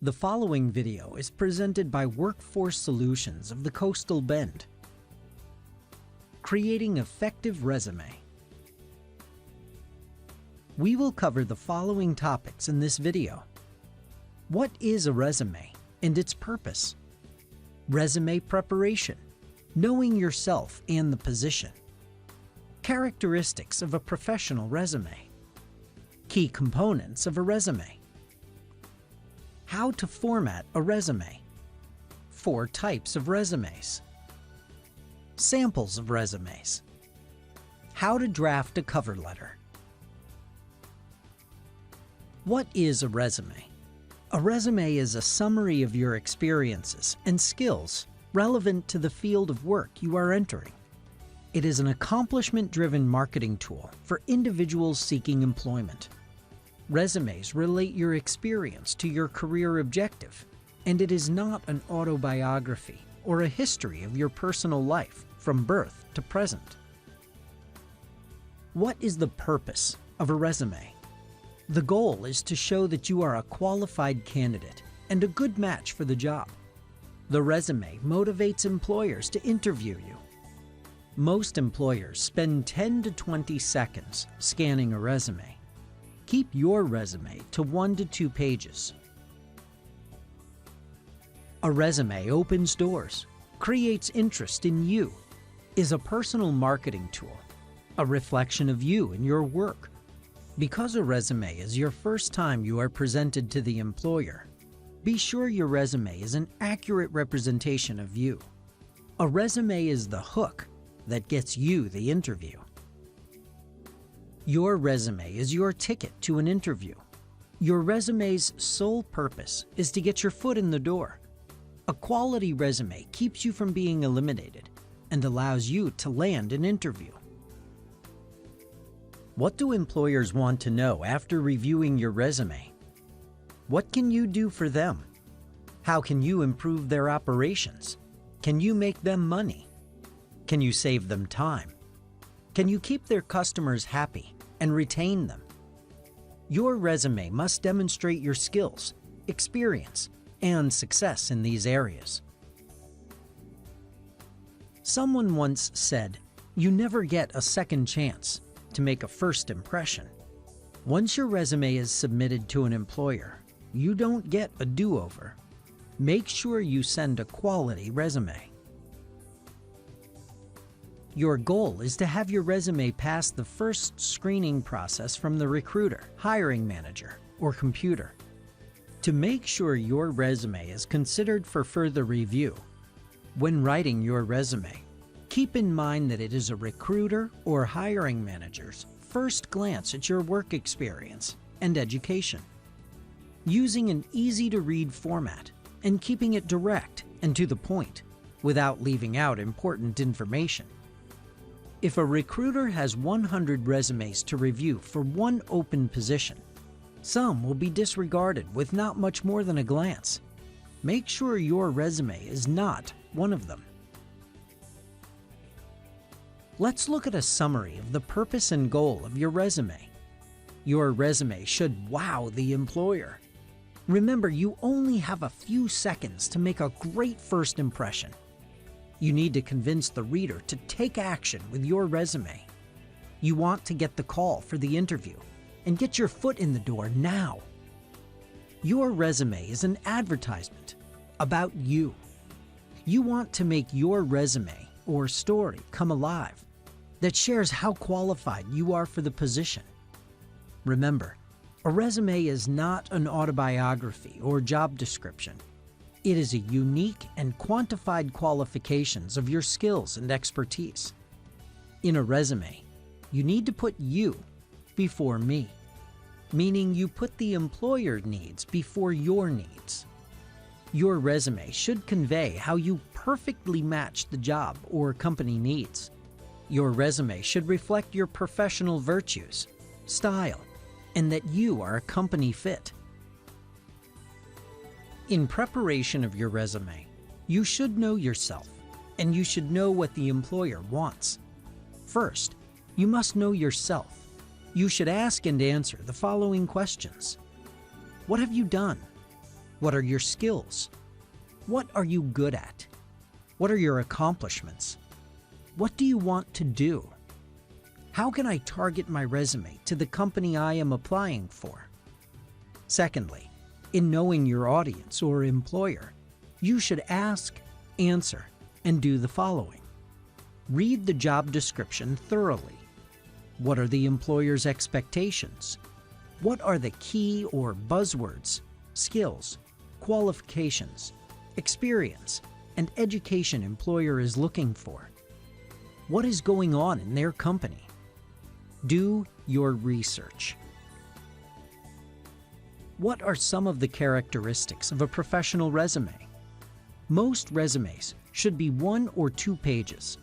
The following video is presented by Workforce Solutions of the Coastal Bend. Creating effective resume. We will cover the following topics in this video. What is a resume and its purpose? Resume preparation, knowing yourself and the position. Characteristics of a professional resume. Key components of a resume. How to format a resume. 4 types of resumes. Samples of resumes. How to draft a cover letter. What is a resume? A resume is a summary of your experiences and skills relevant to the field of work you are entering. It is an accomplishment-driven marketing tool for individuals seeking employment. Resumes relate your experience to your career objective, and it is not an autobiography or a history of your personal life from birth to present. What is the purpose of a resume? The goal is to show that you are a qualified candidate and a good match for the job. The resume motivates employers to interview you. Most employers spend 10 to 20 seconds scanning a resume. Keep your resume to 1 to 2 pages. A resume opens doors, creates interest in you, is a personal marketing tool, a reflection of you and your work. Because a resume is your first time you are presented to the employer, be sure your resume is an accurate representation of you. A resume is the hook that gets you the interview. Your resume is your ticket to an interview. Your resume's sole purpose is to get your foot in the door. A quality resume keeps you from being eliminated and allows you to land an interview. What do employers want to know after reviewing your resume? What can you do for them? How can you improve their operations? Can you make them money? Can you save them time? Can you keep their customers happy and retain them? Your resume must demonstrate your skills, experience, and success in these areas. Someone once said, "You never get a second chance to make a first impression." Once your resume is submitted to an employer, you don't get a do-over. Make sure you send a quality resume. Your goal is to have your resume pass the first screening process from the recruiter, hiring manager, or computer. To make sure your resume is considered for further review, when writing your resume, keep in mind that it is a recruiter or hiring manager's first glance at your work experience and education. Using an easy-to-read format and keeping it direct and to the point without leaving out important information. If a recruiter has 100 resumes to review for one open position, some will be disregarded with not much more than a glance. Make sure your resume is not one of them. Let's look at a summary of the purpose and goal of your resume. Your resume should wow the employer. Remember, you only have a few seconds to make a great first impression. You need to convince the reader to take action with your resume. You want to get the call for the interview and get your foot in the door now. Your resume is an advertisement about you. You want to make your resume or story come alive that shares how qualified you are for the position. Remember, a resume is not an autobiography or job description. It is a unique and quantified qualifications of your skills and expertise. In a resume, you need to put you before me, meaning you put the employer needs before your needs. Your resume should convey how you perfectly match the job or company needs. Your resume should reflect your professional virtues, style, and that you are a company fit. In preparation of your resume, you should know yourself, and you should know what the employer wants. First, you must know yourself. You should ask and answer the following questions. What have you done? What are your skills? What are you good at? What are your accomplishments? What do you want to do? How can I target my resume to the company I am applying for? Secondly, in knowing your audience or employer, you should ask, answer, and do the following. Read the job description thoroughly. What are the employer's expectations? What are the key or buzzwords, skills, qualifications, experience, and education employer is looking for? What is going on in their company? Do your research. What are some of the characteristics of a professional resume? Most resumes should be 1 or 2 pages.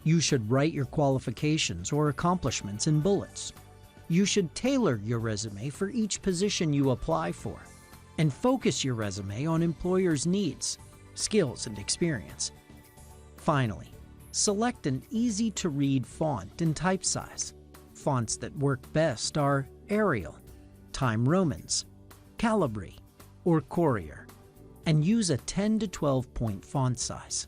You should write your qualifications or accomplishments in bullets. You should tailor your resume for each position you apply for, and focus your resume on employers' needs, skills, and experience. Finally, select an easy-to-read font and type size. Fonts that work best are Arial, Time Romans, Calibri, or Courier, and use a 10 to 12 point font size.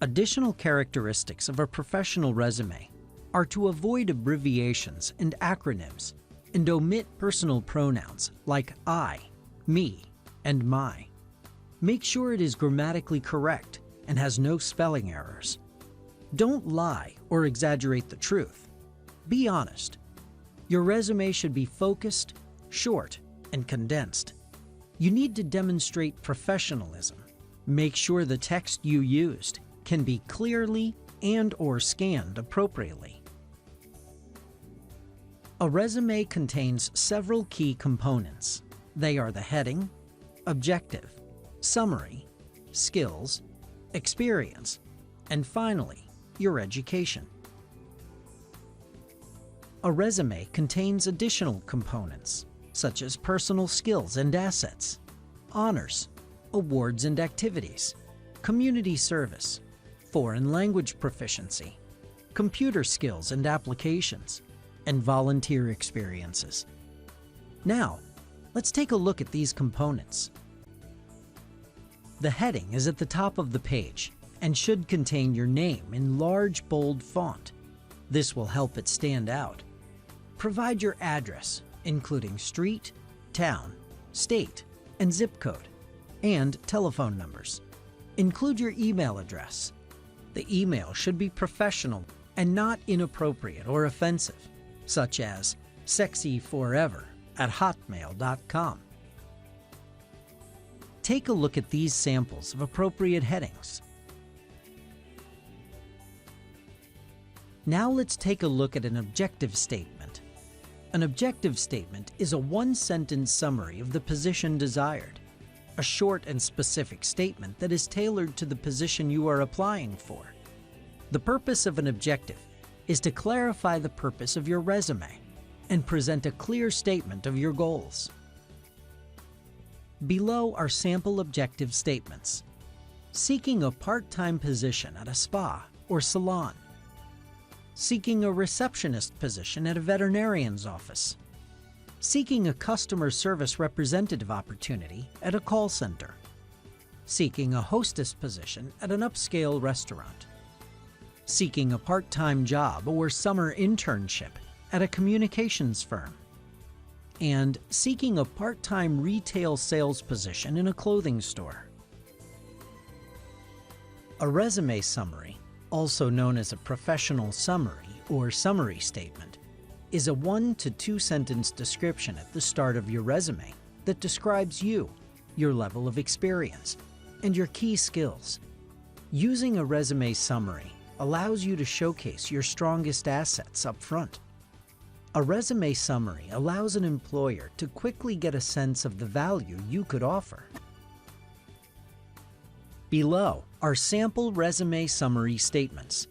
Additional characteristics of a professional resume are to avoid abbreviations and acronyms and omit personal pronouns like I, me, and my. Make sure it is grammatically correct and has no spelling errors. Don't lie or exaggerate the truth. Be honest. Your resume should be focused, short, and condensed. You need to demonstrate professionalism. Make sure the text you used can be clearly and/or scanned appropriately. A resume contains several key components. They are the heading, objective, summary, skills, experience, and finally, your education. A resume contains additional components, such as personal skills and assets, honors, awards and activities, community service, foreign language proficiency, computer skills and applications, and volunteer experiences. Now, let's take a look at these components. The heading is at the top of the page and should contain your name in large, bold font. This will help it stand out. Provide your address, including street, town, state, and zip code, and telephone numbers. Include your email address. The email should be professional and not inappropriate or offensive, such as sexyforever@hotmail.com. Take a look at these samples of appropriate headings. Now let's take a look at an objective statement. An objective statement is a one-sentence summary of the position desired, a short and specific statement that is tailored to the position you are applying for. The purpose of an objective is to clarify the purpose of your resume and present a clear statement of your goals. Below are sample objective statements. Seeking a part-time position at a spa or salon. Seeking a receptionist position at a veterinarian's office. Seeking a customer service representative opportunity at a call center. Seeking a hostess position at an upscale restaurant. Seeking a part-time job or summer internship at a communications firm. And seeking a part-time retail sales position in a clothing store. A resume summary, also known as a professional summary or summary statement, is a 1 to 2 sentence description at the start of your resume that describes you, your level of experience, and your key skills. Using a resume summary allows you to showcase your strongest assets up front. A resume summary allows an employer to quickly get a sense of the value you could offer. Below are sample resume summary statements.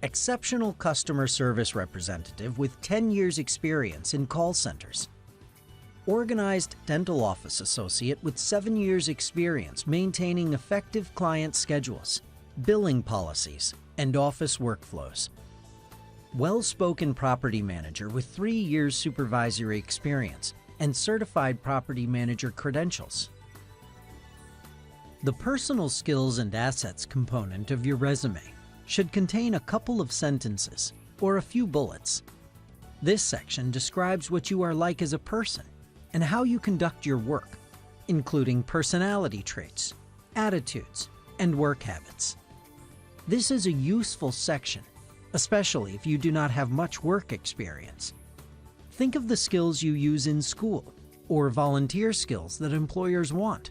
Exceptional customer service representative with 10 years experience in call centers. Organized dental office associate with 7 years experience maintaining effective client schedules, billing policies, and office workflows. Well-spoken property manager with 3 years supervisory experience and certified property manager credentials. The personal skills and assets component of your resume should contain a couple of sentences or a few bullets. This section describes what you are like as a person and how you conduct your work, including personality traits, attitudes, and work habits. This is a useful section, especially if you do not have much work experience. Think of the skills you use in school or volunteer skills that employers want.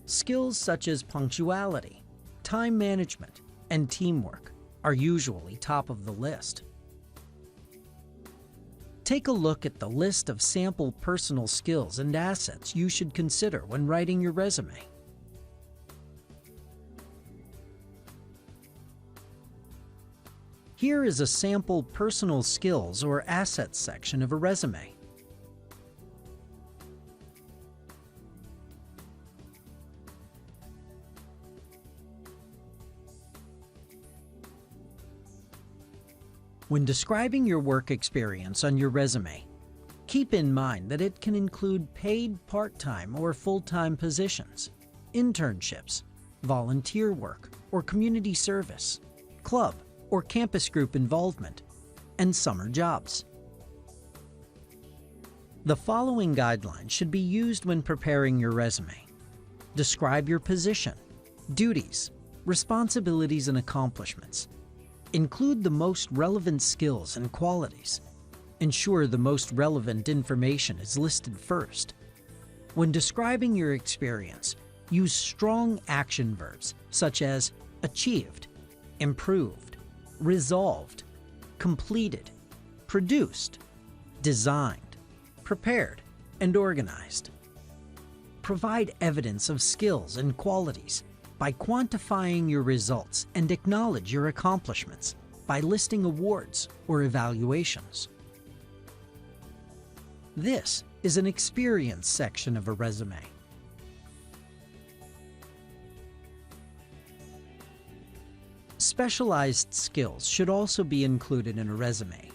Skills such as punctuality, time management, and teamwork are usually top of the list. Take a look at the list of sample personal skills and assets you should consider when writing your resume. Here is a sample personal skills or assets section of a resume. When describing your work experience on your resume, keep in mind that it can include paid part-time or full-time positions, internships, volunteer work or community service, club or campus group involvement, and summer jobs. The following guidelines should be used when preparing your resume. Describe your position, duties, responsibilities, and accomplishments. Include the most relevant skills and qualities. Ensure the most relevant information is listed first. When describing your experience, use strong action verbs such as achieved, improved, resolved, completed, produced, designed, prepared, and organized. Provide evidence of skills and qualities by quantifying your results and acknowledge your accomplishments by listing awards or evaluations. This is an experience section of a resume. Specialized skills should also be included in a resume.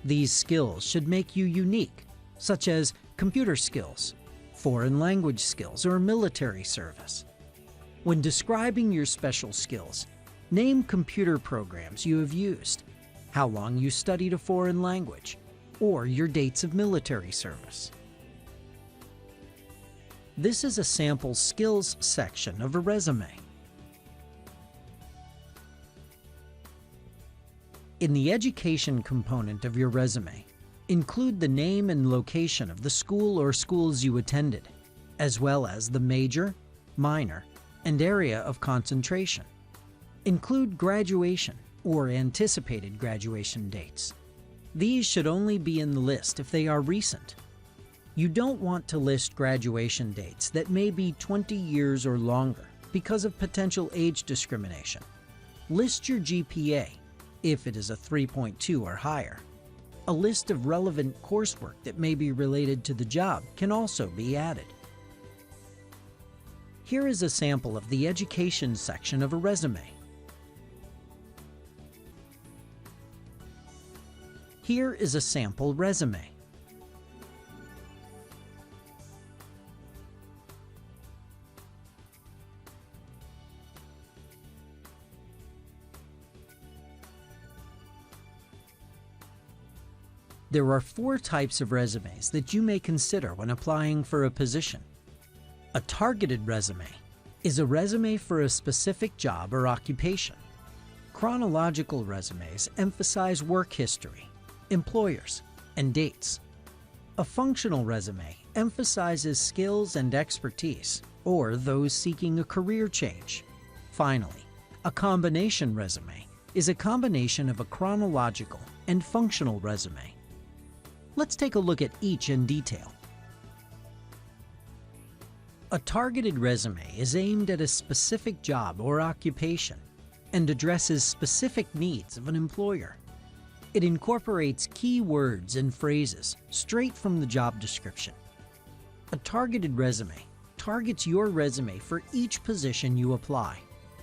These skills should make you unique, such as computer skills, foreign language skills, or military service. When describing your special skills, name computer programs you have used, how long you studied a foreign language, or your dates of military service. This is a sample skills section of a resume. In the education component of your resume, include the name and location of the school or schools you attended, as well as the major, minor, and area of concentration. Include graduation or anticipated graduation dates. These should only be in the list if they are recent. You don't want to list graduation dates that may be 20 years or longer because of potential age discrimination. List your GPA if it is a 3.2 or higher. A list of relevant coursework that may be related to the job can also be added. Here is a sample of the education section of a resume. Here is a sample resume. There are 4 types of resumes that you may consider when applying for a position. A targeted resume is a resume for a specific job or occupation. Chronological resumes emphasize work history, employers, and dates. A functional resume emphasizes skills and expertise, or those seeking a career change. Finally, a combination resume is a combination of a chronological and functional resume. Let's take a look at each in detail. A targeted resume is aimed at a specific job or occupation and addresses specific needs of an employer. It incorporates key words and phrases straight from the job description. A targeted resume targets your resume for each position you apply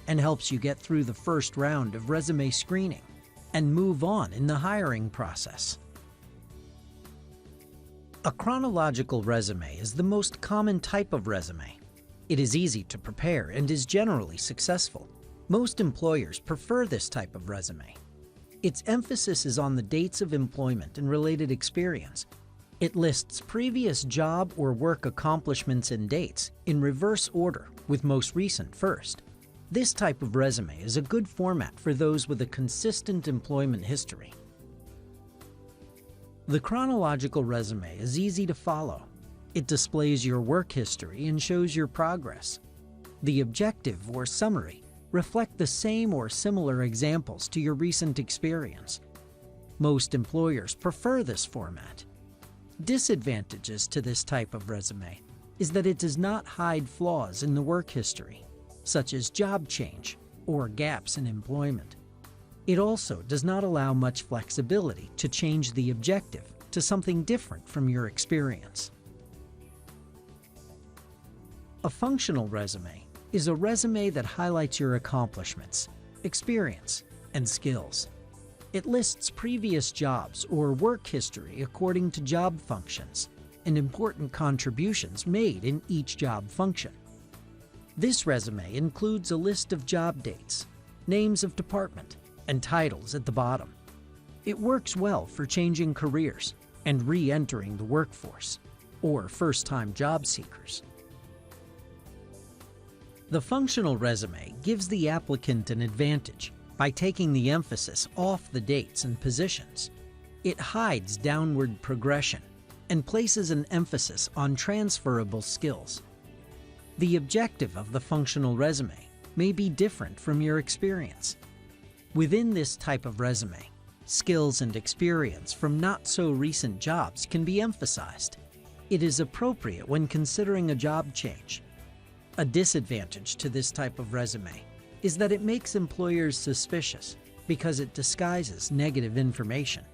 and helps you get through the first round of resume screening and move on in the hiring process. A chronological resume is the most common type of resume. It is easy to prepare and is generally successful. Most employers prefer this type of resume. Its emphasis is on the dates of employment and related experience. It lists previous job or work accomplishments and dates in reverse order, with most recent first. This type of resume is a good format for those with a consistent employment history. The chronological resume is easy to follow. It displays your work history and shows your progress. The objective or summary reflect the same or similar examples to your recent experience. Most employers prefer this format. Disadvantages to this type of resume is that it does not hide flaws in the work history, such as job change or gaps in employment. It also does not allow much flexibility to change the objective to something different from your experience. A functional resume is a resume that highlights your accomplishments, experience, and skills. It lists previous jobs or work history according to job functions and important contributions made in each job function. This resume includes a list of job dates, names of department, and titles at the bottom. It works well for changing careers and re-entering the workforce, or first-time job seekers. The functional resume gives the applicant an advantage by taking the emphasis off the dates and positions. It hides downward progression and places an emphasis on transferable skills. The objective of the functional resume may be different from your experience. Within this type of resume, skills and experience from not-so-recent jobs can be emphasized. It is appropriate when considering a job change. A disadvantage to this type of resume is that it makes employers suspicious because it disguises negative information.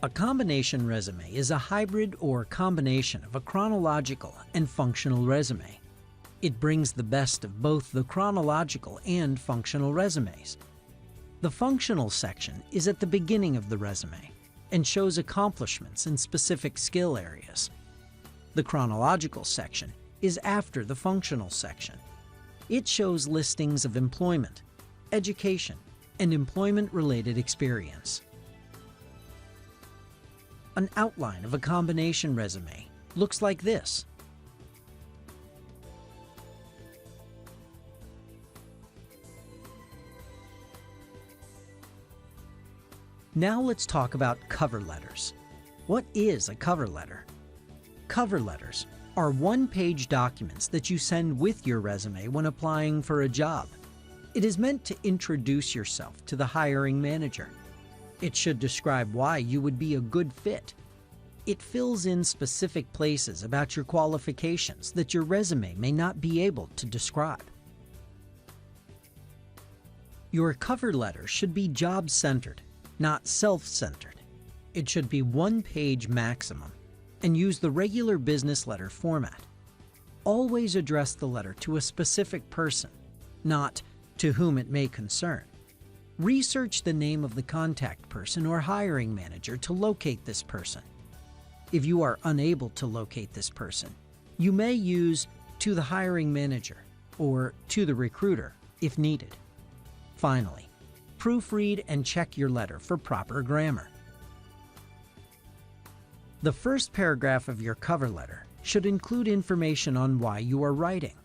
A combination resume is a hybrid or combination of a chronological and functional resume. It brings the best of both the chronological and functional resumes. The functional section is at the beginning of the resume and shows accomplishments in specific skill areas. The chronological section is after the functional section. It shows listings of employment, education, and employment-related experience. An outline of a combination resume looks like this. Now let's talk about cover letters. What is a cover letter? Cover letters are one-page documents that you send with your resume when applying for a job. It is meant to introduce yourself to the hiring manager. It should describe why you would be a good fit. It fills in specific places about your qualifications that your resume may not be able to describe. Your cover letter should be job-centered, not self-centered. It should be one page maximum and use the regular business letter format. Always address the letter to a specific person, not to whom it may concern. Research the name of the contact person or hiring manager to locate this person. If you are unable to locate this person, you may use "to the hiring manager" or "to the recruiter" if needed. Finally, proofread and check your letter for proper grammar. The first paragraph of your cover letter should include information on why you are writing.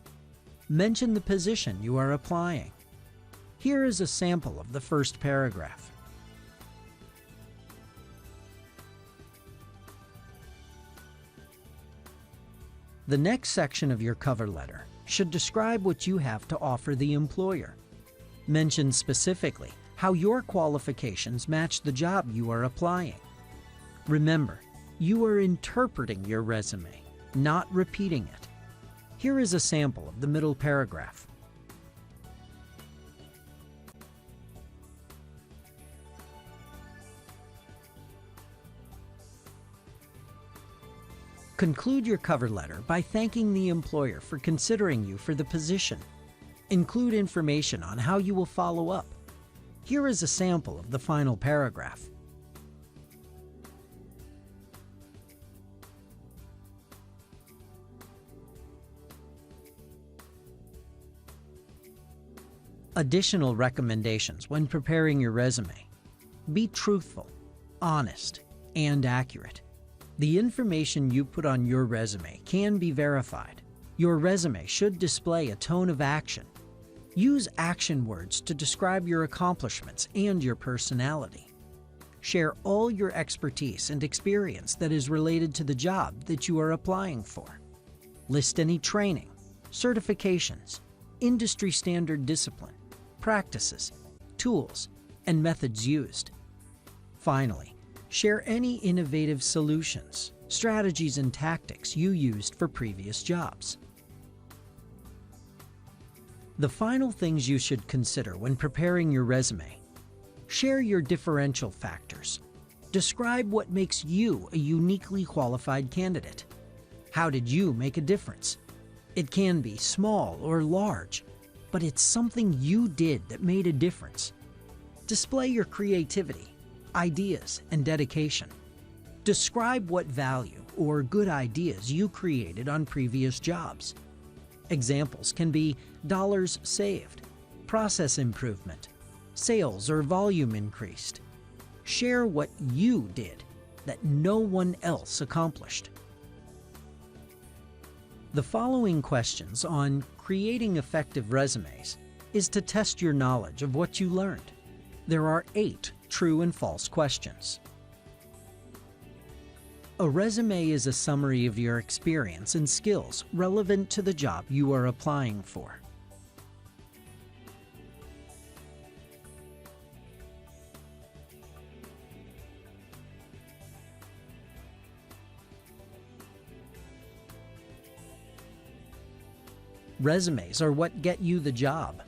Mention the position you are applying. Here is a sample of the first paragraph. The next section of your cover letter should describe what you have to offer the employer. Mention specifically how your qualifications match the job you are applying. Remember, you are interpreting your resume, not repeating it. Here is a sample of the middle paragraph. Conclude your cover letter by thanking the employer for considering you for the position. Include information on how you will follow up. Here is a sample of the final paragraph. Additional recommendations when preparing your resume. Be truthful, honest, and accurate. The information you put on your resume can be verified. Your resume should display a tone of action. Use action words to describe your accomplishments and your personality. Share all your expertise and experience that is related to the job that you are applying for. List any training, certifications, industry standard discipline, practices, tools, and methods used. Finally, share any innovative solutions, strategies, and tactics you used for previous jobs. The final things you should consider when preparing your resume. Share your differential factors. Describe what makes you a uniquely qualified candidate. How did you make a difference? It can be small or large, but it's something you did that made a difference. Display your creativity, ideas, and dedication. Describe what value or good ideas you created on previous jobs. Examples can be dollars saved, process improvement, sales or volume increased. Share what you did that no one else accomplished. The following questions on creating effective resumes is to test your knowledge of what you learned. There are 8 true and false questions. A resume is a summary of your experience and skills relevant to the job you are applying for. Resumes are what get you the job.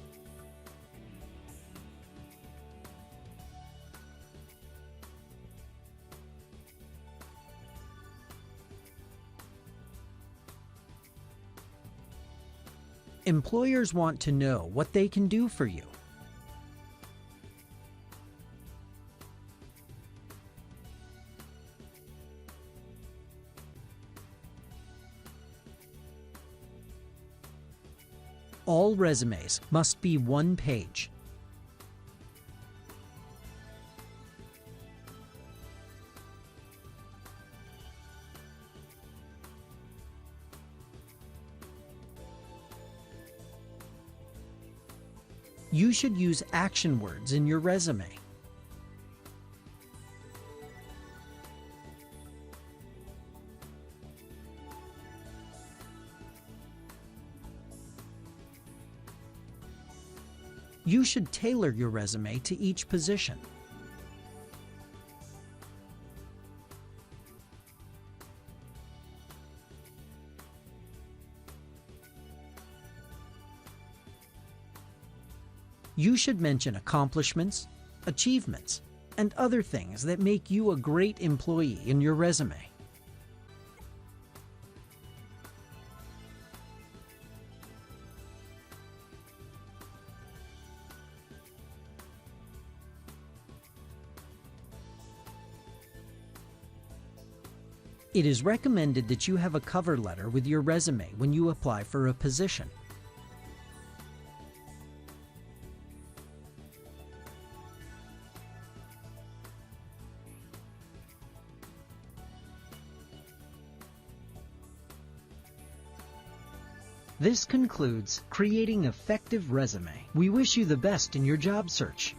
Employers want to know what they can do for you. All resumes must be 1 page. You should use action words in your resume. You should tailor your resume to each position. You should mention accomplishments, achievements, and other things that make you a great employee in your resume. It is recommended that you have a cover letter with your resume when you apply for a position. This concludes creating effective resume. We wish you the best in your job search.